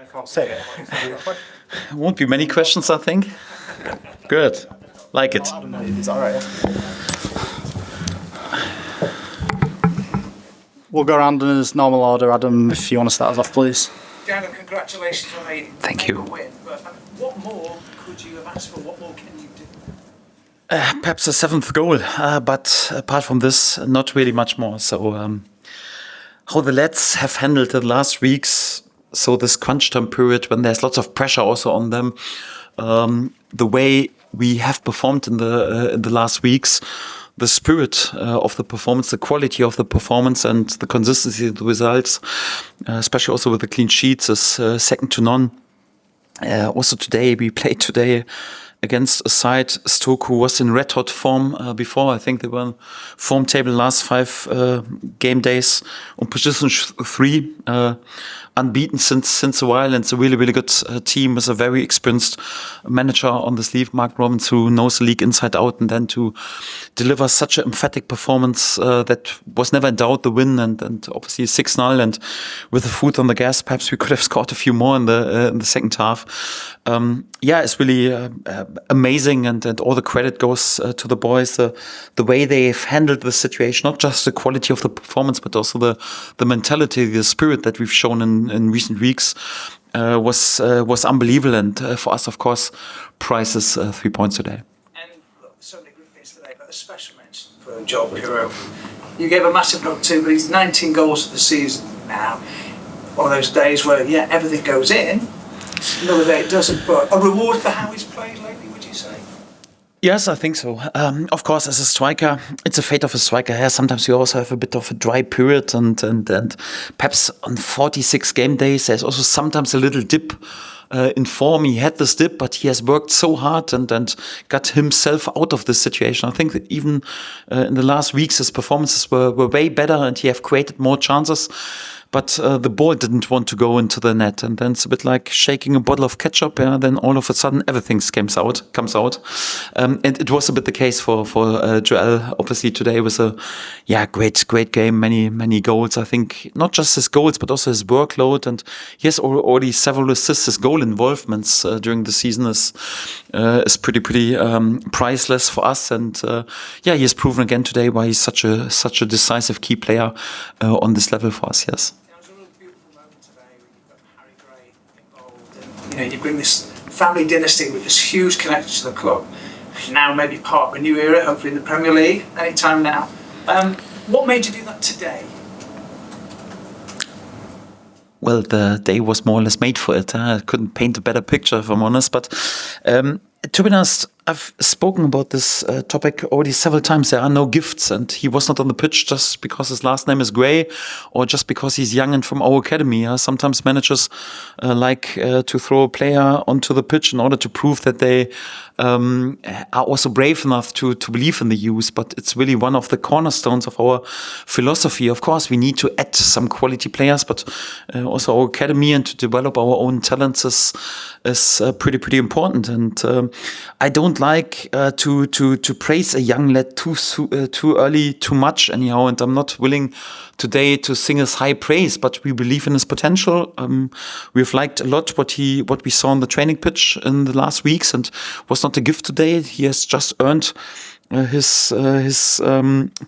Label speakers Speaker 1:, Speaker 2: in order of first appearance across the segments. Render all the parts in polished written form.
Speaker 1: I can't say it.
Speaker 2: Won't be many questions, I think. Good. Like it.
Speaker 1: It's all right. We'll go around in his normal order. Adam, if you want to start us off, please.
Speaker 3: Daniel, congratulations on a
Speaker 2: Thank you.
Speaker 3: win. But what more could you have asked for? What more can you do?
Speaker 2: Perhaps a seventh goal, but apart from this, not really much more. So, how the lads have handled the last weeks, so this crunch time period when there's lots of pressure also on them, the way we have performed in the last weeks, the spirit of the performance, the quality of the performance, and the consistency of the results, especially also with the clean sheets, is second to none. Also today, we played today against a side, Stoke, who was in red hot form before. I think they were on form table last 5 game days on position 3, unbeaten since a while, and it's a really, really good team with a very experienced manager on the sleeve, Mark Robbins, who knows the league inside out, and then to deliver such an emphatic performance that was never in doubt, the win, and obviously 6-0, and with the foot on the gas, perhaps we could have scored a few more in the second half. It's really amazing, and all the credit goes to the boys, the way they've handled the situation, not just the quality of the performance, but also the mentality, the spirit that we've shown in recent weeks was unbelievable. And for us, of course, prize is 3 points today.
Speaker 3: And look, so many good things today, but a special mention for Joel Piroe. You gave a massive nod too, but he's 19 goals for the season now. One of those days where, everything goes in. Another day it doesn't, but a reward for how he's played lately, would you say?
Speaker 2: Yes, I think so. Of course, as a striker, it's a fate of a striker. Yeah, sometimes you also have a bit of a dry period, and perhaps on 46 game days, there's also sometimes a little dip in form. He had this dip, but he has worked so hard and got himself out of this situation. I think that even in the last weeks, his performances were way better, and he have created more chances. But the ball didn't want to go into the net, and then it's a bit like shaking a bottle of ketchup. Then all of a sudden, everything comes out, and it was a bit the case for Joel. Obviously, today was a great game, many goals. I think not just his goals, but also his workload, and he has already several assists. His goal involvements during the season is pretty priceless for us, and he has proven again today why he's such a decisive key player on this level for us. Yes.
Speaker 3: You bring this family dynasty with this huge connection to the club. Now maybe part of a new era, hopefully in the Premier League, anytime now. What made you do that today?
Speaker 2: Well, the day was more or less made for it. I couldn't paint a better picture, if I'm honest. But to be honest, I've spoken about this topic already several times. There are no gifts, and he was not on the pitch just because his last name is Gray or just because he's young and from our academy. Sometimes managers like to throw a player onto the pitch in order to prove that they are also brave enough to believe in the youth. But it's really one of the cornerstones of our philosophy. Of course, we need to add some quality players, but also our academy and to develop our own talents is pretty important. And I don't like to praise a young lad too early, too much anyhow, and I'm not willing today to sing his high praise, but we believe in his potential. We've liked a lot what we saw on the training pitch in the last weeks, and was not a gift today. He has just earned his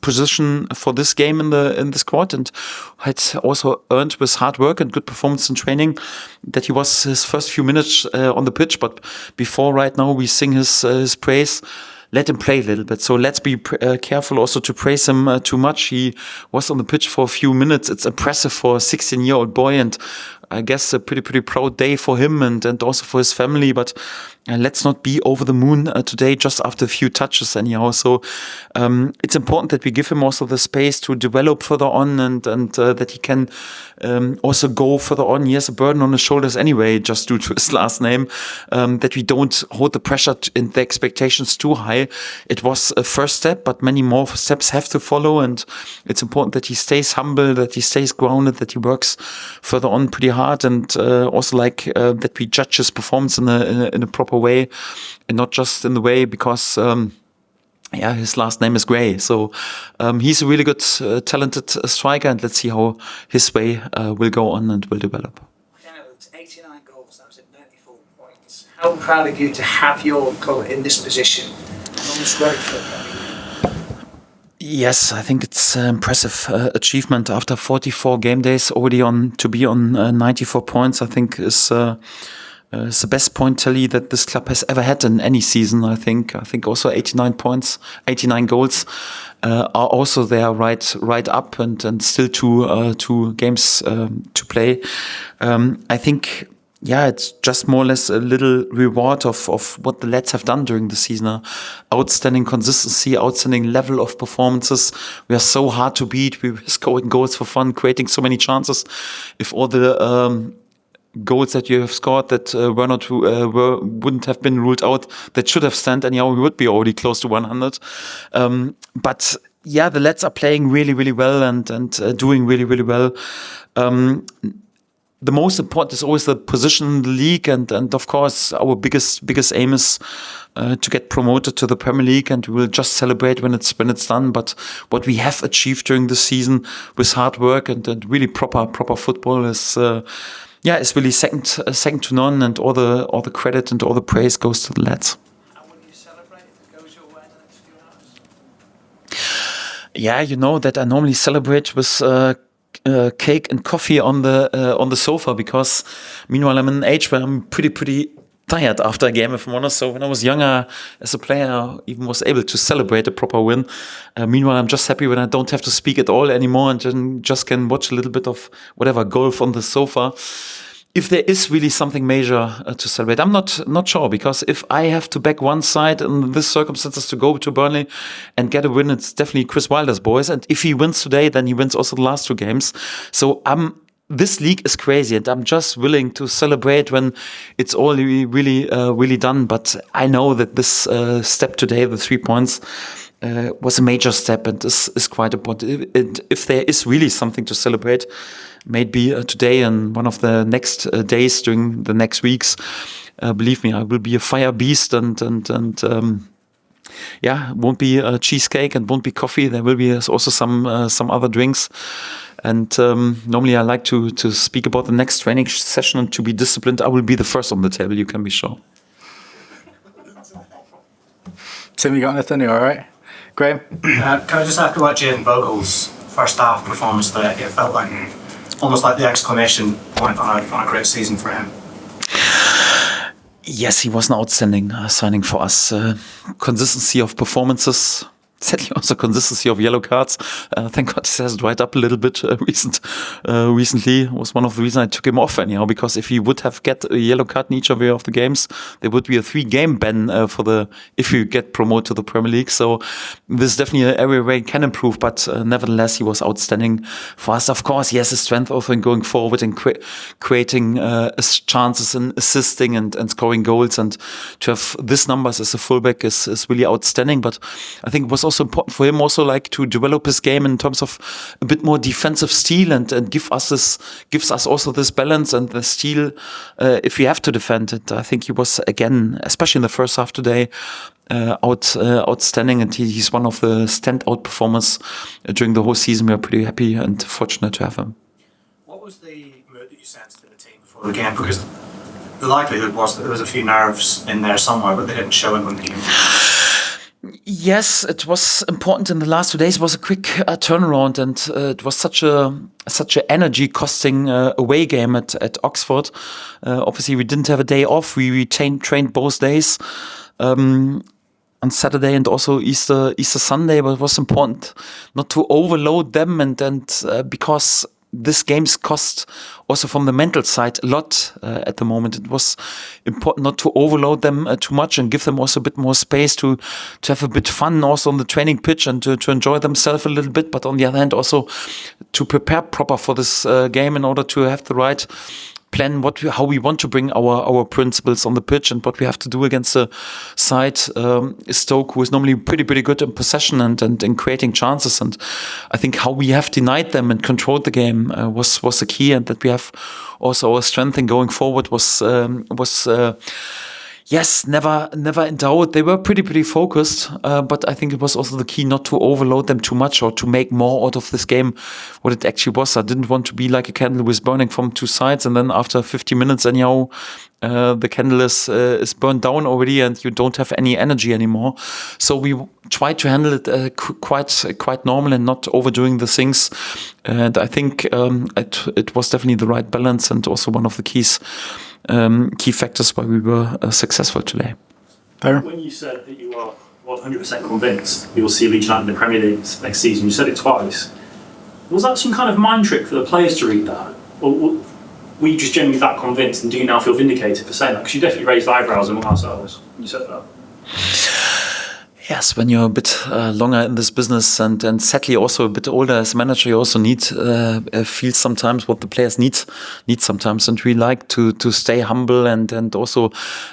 Speaker 2: position for this game in the squad, and had also earned with hard work and good performance in training that he was his first few minutes on the pitch. But before right now we sing his praise, let him play a little bit. So let's be careful also to praise him too much. He was on the pitch for a few minutes. It's impressive for a 16-year-old boy, and I guess a pretty proud day for him and also for his family. But let's not be over the moon today just after a few touches anyhow. So it's important that we give him also the space to develop further on, and that he can also go further on. He has a burden on his shoulders anyway, just due to his last name, that we don't hold the pressure and the expectations too high. It was a first step, but many more steps have to follow, and it's important that he stays humble, that he stays grounded, that he works further on pretty hard, and also that we judge his performance in a proper way, and not just in the way because his last name is Gray. So he's a really good, talented striker, and let's see how his way will go on and will develop.
Speaker 3: It's 89 goals. That was at 94 points. How proud of you to have your goal in this position? Almost great for
Speaker 2: Yes, I think it's an impressive achievement after 44 game days already to be on 94 points. I think is the best point tally that this club has ever had in any season. I think also 89 points, 89 goals are also there right up and still two games to play. I think. Yeah, it's just more or less a little reward of what the lads have done during the season. Outstanding consistency, outstanding level of performances. We are so hard to beat. We were scoring goals for fun, creating so many chances. If all the goals that you have scored that wouldn't have been ruled out, that should have stand anyhow, we would be already close to 100. But yeah, the lads are playing really, really well and doing really, really well. The most important is always the position in the league, and of course our biggest aim is to get promoted to the Premier League, and we will just celebrate when it's done. But what we have achieved during the season with hard work and really proper football is really second to none, and all the credit and all the praise goes to the lads.
Speaker 3: How will you celebrate if it goes your way in the next few hours?
Speaker 2: Yeah, you know that I normally celebrate with cake and coffee on the sofa, because meanwhile I'm in an age where I'm pretty tired after a game, if I'm honest. So when I was younger as a player, I even was able to celebrate a proper win. Meanwhile, I'm just happy when I don't have to speak at all anymore and then just can watch a little bit of whatever golf on the sofa. If there is really something major to celebrate, I'm not sure, because if I have to back one side in this circumstances to go to Burnley and get a win, it's definitely Chris Wilder's boys. And if he wins today, then he wins also the last two games. So this league is crazy, and I'm just willing to celebrate when it's all really done. But I know that this step today, the 3 points, was a major step and is quite important. If there is really something to celebrate, maybe today and one of the next days during the next weeks, believe me, I will be a fire beast and won't be a cheesecake and won't be coffee. There will be also some other drinks. And normally I like to speak about the next training session and to be disciplined. I will be the first on the table, you can be sure.
Speaker 1: Tim, you got anything? You all right? Graham?
Speaker 4: Can I just ask about Jayden Bogle's first half performance today? It felt like almost like the exclamation point on a great season for him.
Speaker 2: Yes, he was an outstanding signing for us. Consistency of performances, sadly also consistency of yellow cards. Thank God he has dried up a little bit recently. Was one of the reasons I took him off anyhow, because if he would have get a yellow card in each of the games, there would be a 3-game ban if you get promoted to the Premier League. So this is definitely an area where he can improve, but nevertheless he was outstanding for us. Of course, he has a strength also in going forward and creating chances and assisting and scoring goals, and to have these numbers as a fullback is really outstanding. But I think it was also important for him also like to develop his game in terms of a bit more defensive steel and gives us also this balance and the steel if we have to defend it. I think he was, again, especially in the first half today, outstanding, and he's one of the standout performers during the whole season. We are pretty happy and fortunate to have him.
Speaker 4: What was the mood that you sensed in the team before the game? Because the likelihood was that there was a few nerves in there somewhere, but they didn't show it when the game.
Speaker 2: Yes, it was important in the last 2 days. It was a quick turnaround, and it was such a energy costing away game at Oxford. Obviously, we didn't have a day off. We trained both days on Saturday and also Easter Sunday. But it was important not to overload them, and because this game's cost also from the mental side a lot at the moment. It was important not to overload them too much and give them also a bit more space to have a bit fun also on the training pitch and to enjoy themselves a little bit. But on the other hand, also to prepare proper for this game in order to have the right plan how we want to bring our principles on the pitch and what we have to do against the side Stoke, who is normally pretty good in possession and in creating chances. And I think how we have denied them and controlled the game was the key, and that we have also our strength in going forward was yes, never in doubt. They were pretty focused, but I think it was also the key not to overload them too much or to make more out of this game what it actually was. I didn't want to be like a candle with burning from two sides, and then after 50 minutes, anyhow, the candle is burned down already, and you don't have any energy anymore. So we tried to handle it quite normal and not overdoing the things. And I think it was definitely the right balance, and also one of the key factors why we were successful today.
Speaker 5: When you said that you are 100% convinced you'll see Leeds United in the Premier League next season, you said it twice. Was that some kind of mind trick for the players to read that? Or were you just genuinely that convinced, and do you now feel vindicated for saying that? Because you definitely raised eyebrows among ourselves when you said that.
Speaker 2: Yes, when you're a bit longer in this business and sadly also a bit older as a manager, you also need feel sometimes what the players need sometimes, and we like to stay humble and also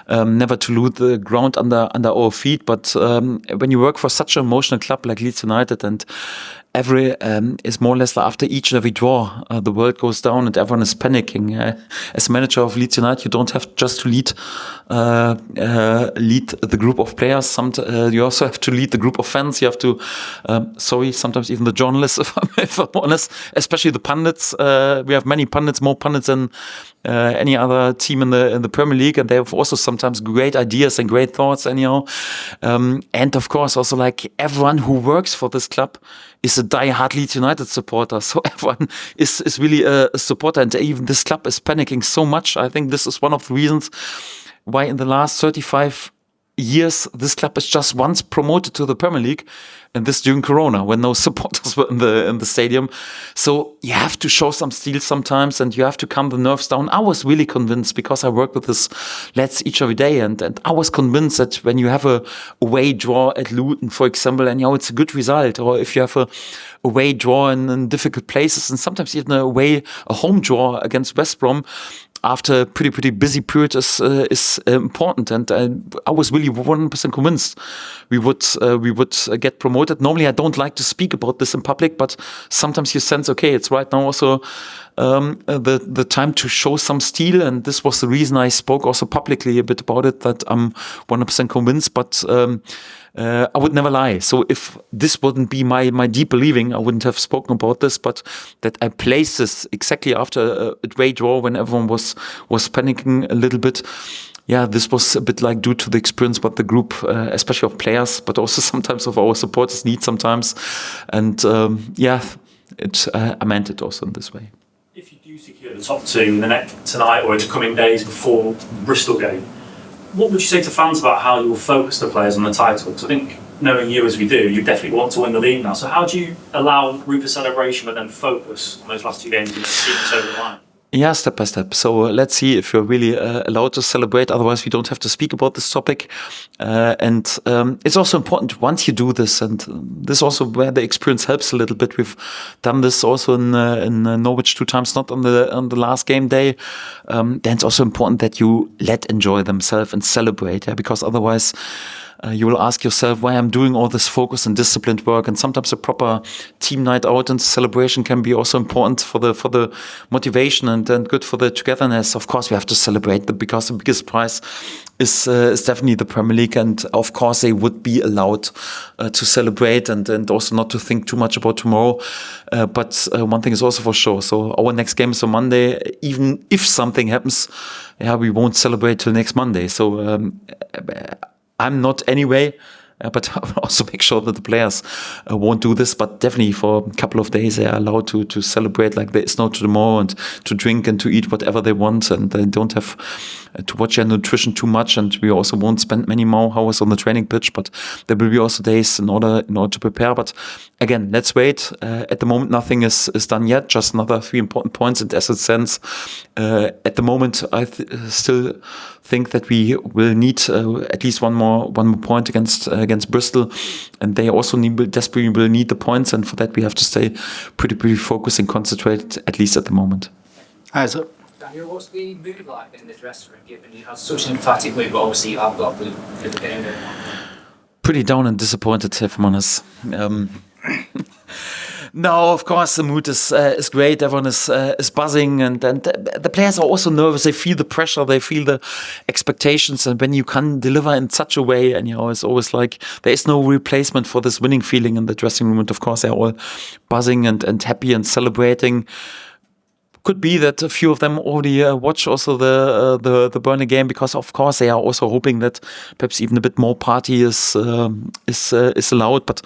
Speaker 2: never to lose the ground under our feet. But when you work for such an emotional club like Leeds United, and every is more or less after each and every draw, the world goes down and everyone is panicking. As manager of Leeds United, you don't have just to lead the group of players. You also have to lead the group of fans. You have to, sometimes even the journalists, if I'm honest, especially the pundits. We have many pundits, more pundits than any other team in the Premier League, and they have also sometimes great ideas and great thoughts. Anyhow, and of course also like everyone who works for this club is a die-hard Leeds United supporter. So everyone is really a supporter, and even this club is panicking so much. I think this is one of the reasons why in the last 35 years this club is just once promoted to the Premier League, and this during Corona when no supporters were in the stadium. So you have to show some steel sometimes, and you have to calm the nerves down. I was really convinced, because I work with this lads each every day, and I was convinced that when you have a away draw at Luton, for example, and it's a good result, or if you have a away draw in difficult places, and sometimes even a home draw against West Brom after a pretty busy period is important, and I was really 100% convinced we would get promoted. Normally, I don't like to speak about this in public, but sometimes you sense, okay, it's right now also the time to show some steel, and this was the reason I spoke also publicly a bit about it, that I'm 100% convinced, but I would never lie. So if this wouldn't be my deep believing, I wouldn't have spoken about this, but that I placed this exactly after a great draw when everyone was panicking a little bit. Yeah, this was a bit like due to the experience what the group, especially of players, but also sometimes of our supporters need sometimes. And I meant it also in this way.
Speaker 5: If you do secure the top two tonight or in the coming days before Bristol game, what would you say to fans about how you will focus the players on the title? Because I think, knowing you as we do, you definitely want to win the league now. So how do you allow room for celebration but then focus on those last two games and see us over the line?
Speaker 2: Yeah, step by step. So let's see if you're really allowed to celebrate. Otherwise, we don't have to speak about this topic. And it's also important once you do this, and this is also where the experience helps a little bit. We've done this also in Norwich 2 times, not on the last game day. Then it's also important that you enjoy themselves and celebrate. Yeah, because otherwise, you will ask yourself why I'm doing all this focus and disciplined work, and sometimes a proper team night out and celebration can be also important for the motivation and good for the togetherness. Of course, we have to celebrate because the biggest prize is definitely the Premier League, and of course they would be allowed to celebrate and also not to think too much about tomorrow. But one thing is also for sure. So our next game is on Monday. Even if something happens, we won't celebrate till next Monday. So I'm not anyway, but I will also make sure that the players won't do this. But definitely for a couple of days they are allowed to celebrate like there is no tomorrow, and to drink and to eat whatever they want, and they don't have to watch their nutrition too much. And we also won't spend many more hours on the training pitch, but there will be also days in order to prepare. But again, let's wait. At the moment, nothing is done yet. Just another 3 important points in essence sense. At the moment, I still think that we will need at least one more point against Bristol, and they also desperately will need the points. And for that, we have to stay pretty focused and concentrated, at least at the moment.
Speaker 6: Daniel, what's the mood like in the dressing room, given you had such an emphatic mood, but obviously you have got blue for the game?
Speaker 2: Pretty down and disappointed, if I'm honest. No, of course the mood is great. Everyone is buzzing, and the players are also nervous. They feel the pressure, they feel the expectations, and when you can deliver in such a way, and it's always like there is no replacement for this winning feeling in the dressing room. And of course they're all buzzing and happy and celebrating. Could be that a few of them already watch also the Burnley game, because of course they are also hoping that perhaps even a bit more party is allowed. But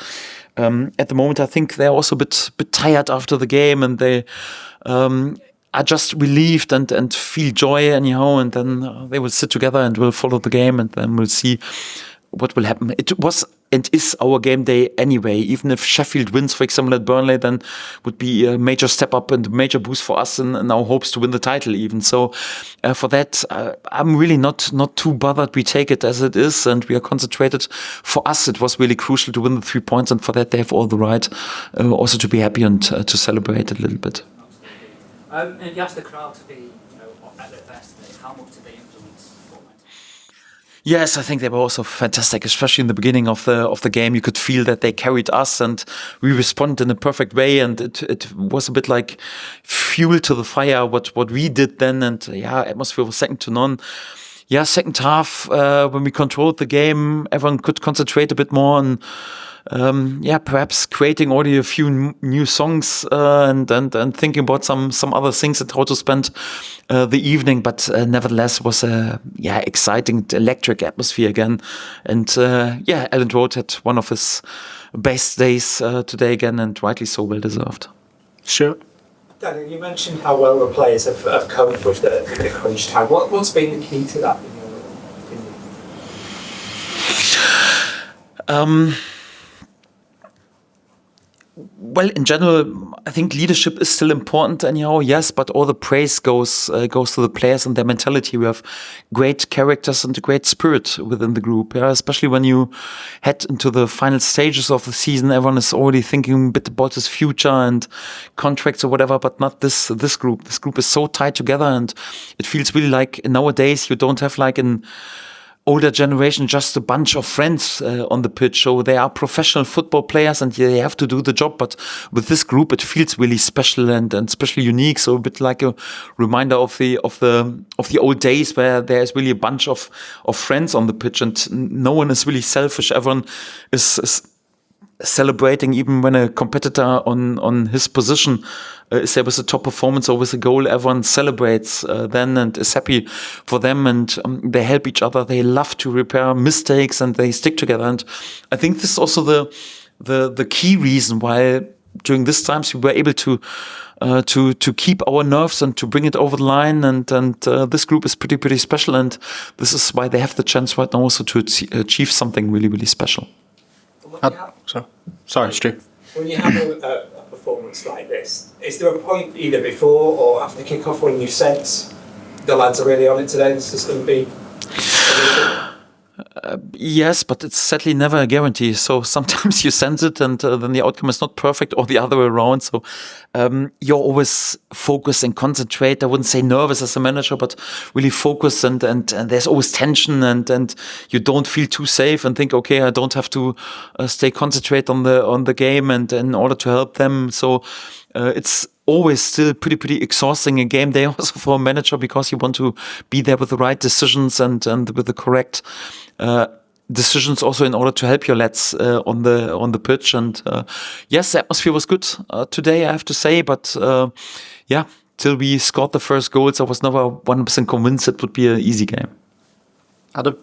Speaker 2: at the moment, I think they're also a bit tired after the game, and they are just relieved and feel joy anyhow. And then they will sit together and will follow the game, and then we'll see what will happen. It was and is our game day anyway. Even if Sheffield wins, for example, at Burnley, then would be a major step up and a major boost for us in our hopes to win the title even. So for that, I'm really not too bothered. We take it as it is, and we are concentrated. For us, it was really crucial to win the 3 points, and for that they have all the right also to be happy and to celebrate a little bit.
Speaker 6: And you asked the crowd to be, at their best. How much did they influence?
Speaker 2: Yes, I think they were also fantastic, especially in the beginning of the game. You could feel that they carried us, and we responded in a perfect way. And it was a bit like fuel to the fire what we did then. And atmosphere was second to none. Yeah, second half when we controlled the game, everyone could concentrate a bit more on perhaps creating already a few new songs and thinking about some other things and how to spend the evening. But nevertheless, was a exciting, electric atmosphere again. And Alan Road had one of his best days today again, and rightly so, well deserved.
Speaker 1: Sure.
Speaker 7: Daniel, you mentioned how well the players have coped with the crunch time. What's been the key to that, in your
Speaker 2: opinion? Well, in general, I think leadership is still important, anyhow, yes, but all the praise goes to the players and their mentality. We have great characters and a great spirit within the group, especially when you head into the final stages of the season. Everyone is already thinking a bit about his future and contracts or whatever, but not this group. This group is so tight together, and it feels really like nowadays you don't have like an older generation, just a bunch of friends on the pitch. So they are professional football players, and they have to do the job. But with this group, it feels really special and especially unique. So a bit like a reminder of the old days, where there's really a bunch of friends on the pitch, and no one is really selfish. Everyone is celebrating, even when a competitor on his position is there with a top performance or with a goal. Everyone celebrates then and is happy for them, and they help each other. They love to repair mistakes, and they stick together. And I think this is also the key reason why during these times we were able to keep our nerves and to bring it over the line. And this group is pretty special, and this is why they have the chance right now also to achieve something really, really special.
Speaker 1: Sorry, Stu.
Speaker 7: When you have a performance like this, is there a point either before or after the kickoff when you sense the lads are really on it today? This is going to be.
Speaker 2: Yes, but it's sadly never a guarantee. So sometimes you sense it, and then the outcome is not perfect, or the other way around. So you're always focused and concentrate. I wouldn't say nervous as a manager, but really focused, and there's always tension, and you don't feel too safe and think, okay, I don't have to stay concentrate on the game and in order to help them. So it's always still pretty exhausting a game day also for a manager, because you want to be there with the right decisions and with the correct decisions also in order to help your lads on the pitch. And yes, the atmosphere was good today, I have to say, but till we scored the first goals, I was never 100% convinced it would be an easy game.
Speaker 1: Adam?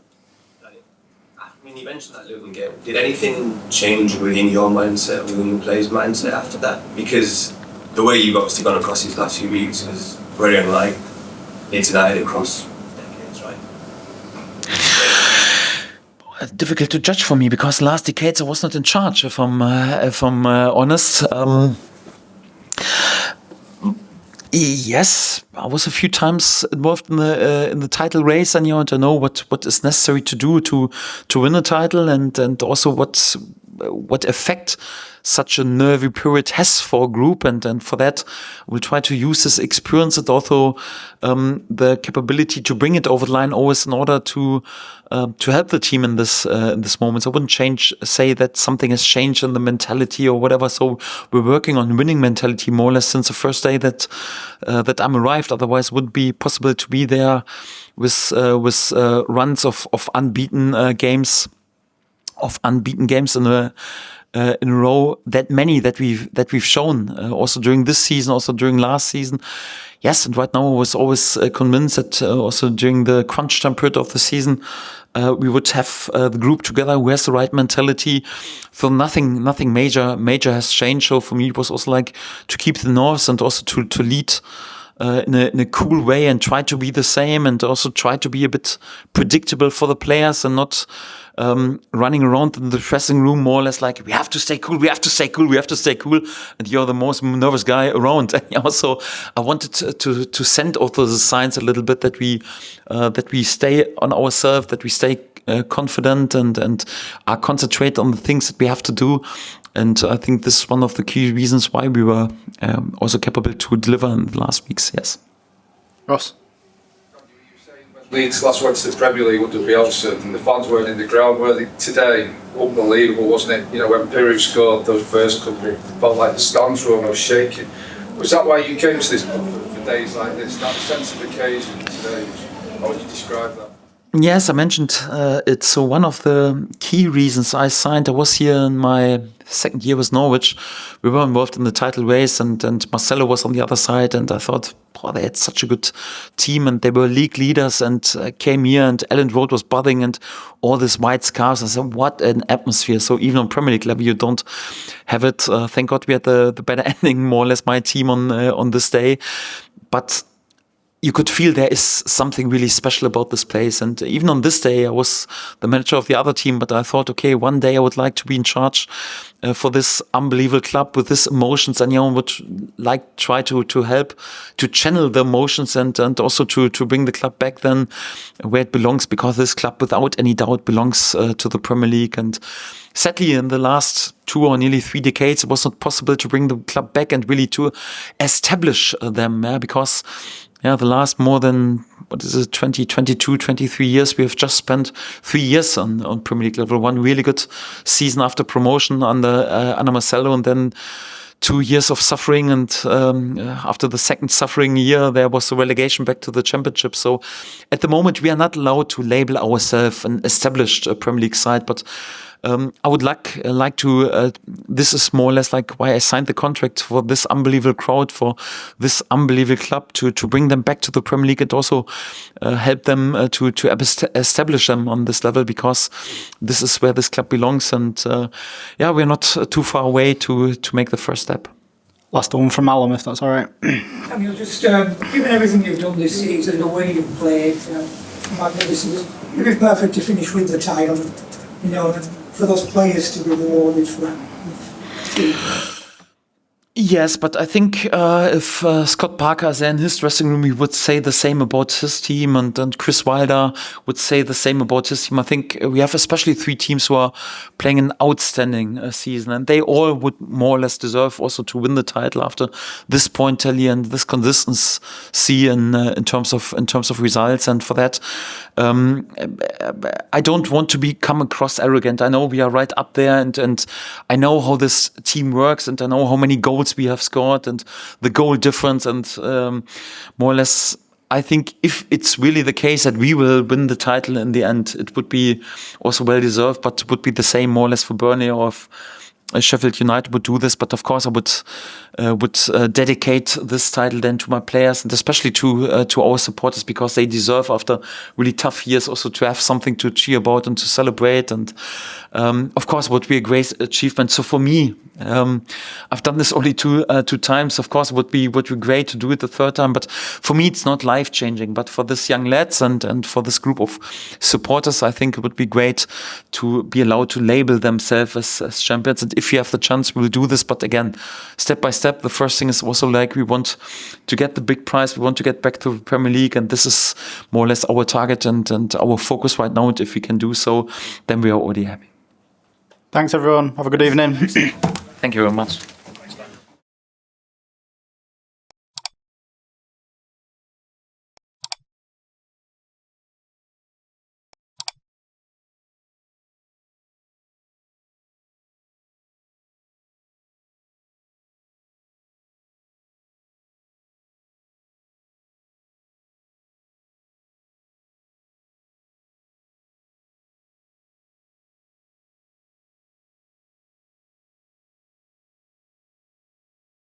Speaker 8: You mentioned that Luton game. Did anything change within your mindset, within the players' mindset after that? Because the way you've obviously gone across these last few weeks was very unlike Leeds United across decades, right?
Speaker 2: Difficult to judge for me, because last decades I was not in charge, if I'm honest. Yes, I was a few times involved in the title race, and I know what is necessary to do to win a title, and also what what effect such a nervy period has for a group, and for that we'll try to use this experience and also the capability to bring it over the line always in order to help the team in this moment. So I wouldn't say that something has changed in the mentality or whatever. So we're working on winning mentality more or less since the first day that I'm arrived. Otherwise, it wouldn't be possible to be there with runs of unbeaten games in a row, that many that we've shown also during this season, also during last season. Yes, and right now I was always convinced that also during the crunch time period of the season, we would have the group together who has the right mentality. So nothing major has changed. So for me, it was also like to keep the nerves and also to lead in a cool way and try to be the same, and also try to be a bit predictable for the players and not running around in the dressing room more or less like, we have to stay cool, and you're the most nervous guy around. And also I wanted to send also the signs a little bit that we stay on ourselves, that we stay confident and are concentrate on the things that we have to do. And I think this is one of the key reasons why we were also capable to deliver in the last weeks. Yes.
Speaker 1: Ross?
Speaker 9: Leeds last went to the Premier League under Bielsa and the fans weren't in the ground, were they? Today, unbelievable, wasn't it? You know, when Piroe scored those first couple, it felt like the stands were almost shaking. Was that why you came to this for days like this? That sense of occasion today, how would you describe that?
Speaker 2: Yes, I mentioned it. So one of the key reasons I signed, I was here in my second year with Norwich. We were involved in the title race, and Marcelo was on the other side. And I thought, they had such a good team, and they were league leaders. And came here, and Ellen Road was buzzing, and all these white scarves. I said, what an atmosphere! So even on Premier League level, you don't have it. Thank God we had the better ending, more or less, my team on this day, but you could feel there is something really special about this place. And even on this day, I was the manager of the other team, but I thought, okay, one day I would like to be in charge for this unbelievable club with these emotions, and would like try to help to channel the emotions and also to bring the club back then where it belongs, because this club without any doubt belongs to the Premier League. And sadly, in the last 2 or nearly 3 decades, it was not possible to bring the club back and really to establish them, because the last more than, 22, 23 years, we have just spent 3 years on Premier League level. One really good season after promotion under Marcelo, and then 2 years of suffering. And after the second suffering year, there was a relegation back to the Championship. So at the moment, we are not allowed to label ourselves an established Premier League side, but I would like to. This is more or less like why I signed the contract for this unbelievable crowd, for this unbelievable club, to bring them back to the Premier League and also help them to establish them on this level, because this is where this club belongs. And we're not too far away to make the first step.
Speaker 1: Last one from Malum, if that's all right.
Speaker 10: Daniel, just given everything you've done this season, the way you've played, magnificent. It'd be perfect to finish with the title, and for those players to be rewarded for that.
Speaker 2: Yes, but I think if Scott Parker is in his dressing room, he would say the same about his team, and Chris Wilder would say the same about his team. I think we have especially 3 teams who are playing an outstanding season, and they all would more or less deserve also to win the title after this point tally and this consistency in terms of results. And for that, I don't want to come across arrogant. I know we are right up there, and I know how this team works, and I know how many goals we have scored and the goal difference, and more or less I think if it's really the case that we will win the title in the end, it would be also well deserved, but it would be the same more or less for Burnley, or if Sheffield United would do this. But of course I would dedicate this title then to my players, and especially to our supporters, because they deserve, after really tough years, also to have something to cheer about and to celebrate. And of course it would be a great achievement. So for me, I've done this only two times. Of course it would be great to do it the third time, but for me it's not life changing. But for this young lads and for this group of supporters, I think it would be great to be allowed to label themselves as champions. And if you have the chance, we'll do this. But again, step by step, the first thing is also like we want to get the big prize. We want to get back to the Premier League, and this is more or less our target and our focus right now. And if we can do so, then we are already happy.
Speaker 1: Thanks everyone. Have a good evening.
Speaker 2: Thank you very much.